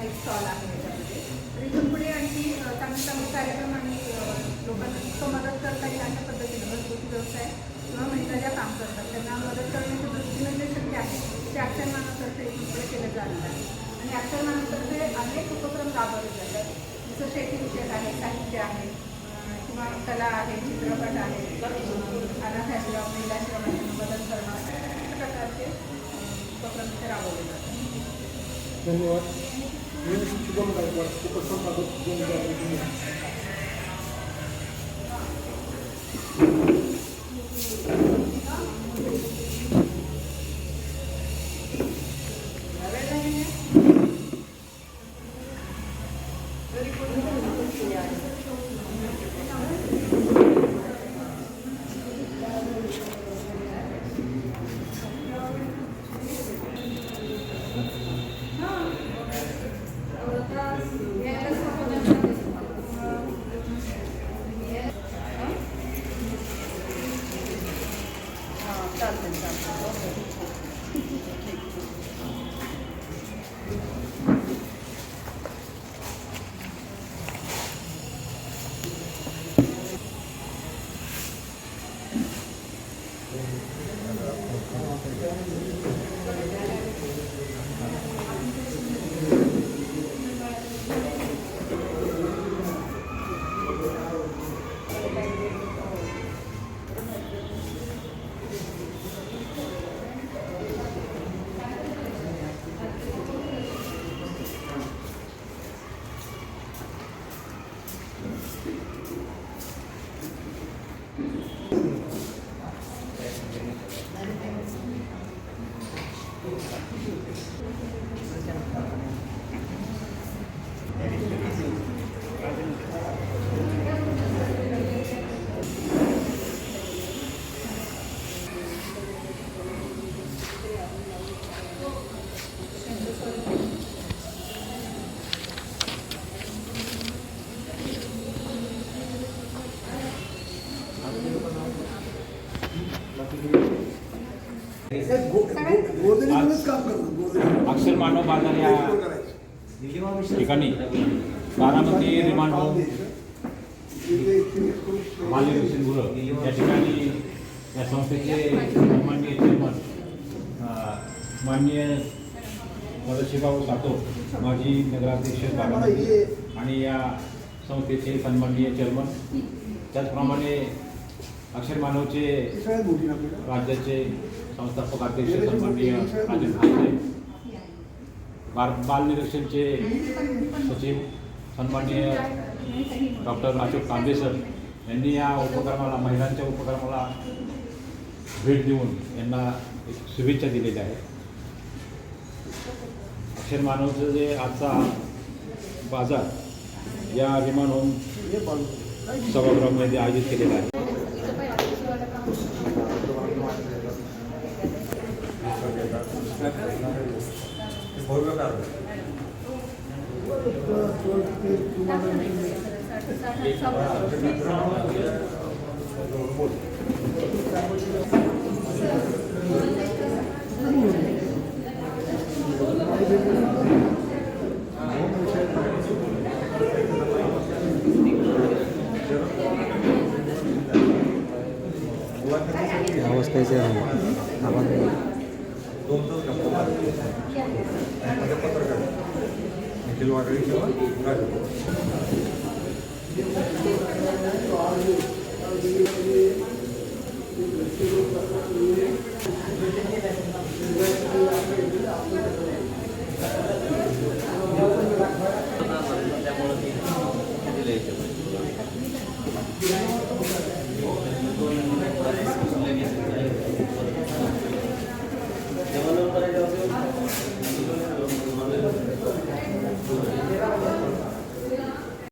एक स्टॉल आहे त्याच्यामध्ये. तर इथून पुढे आणखी चांगले चांगले कार्यक्रम आणि लोकांना इतकं मदत करता येईल अशा पद्धतीनं घरगुती व्यवसाय किंवा महिला ज्या काम करतात त्यांना मदत करण्याच्या दृष्टीनं जे शक्य आहे ते ॲक्शन मानवतर्फे इथून पुढे केलं जाणार आहे. आणि ॲक्शन मानवतर्फे अनेक उपक्रम राबवले जातात. जसं शेतीविषयक आहे, साहित्य आहे किंवा कला आहे, चित्रपट आहे, अनाथाश्रम, महिलाश्रमांना मदत करणं अशा प्रकारचे उपक्रम इथे राबवले जातात. धन्यवाद. अक्षर मानव बाजार या ठिकाणी बारामती रिमांड होम बालनिरीक्षणगृह या ठिकाणी या संस्थेचे सन्माननीय चेअरमन माननीय सदाशिवराव सातोर माजी नगराध्यक्ष बारामती आणि या संस्थेचे सन्माननीय चेअरमन त्याचप्रमाणे अक्षर मानवचे राज्याचे संस्थापक अध्यक्ष सन्माननीय राजन भाई, बाल निरीक्षणचे सचिव सन्माननीय डॉक्टर अशोक तांबे सर यांनी या उपक्रमाला महिलांच्या उपक्रमाला भेट देऊन यांना एक शुभेच्छा दिलेल्या आहेत. अक्षर मानवचं जे आजचा बाजार या विमान होम सभागृहामध्ये आयोजित केलेला आहे. अवस्थेचे आपण निखिल वागळे किंवा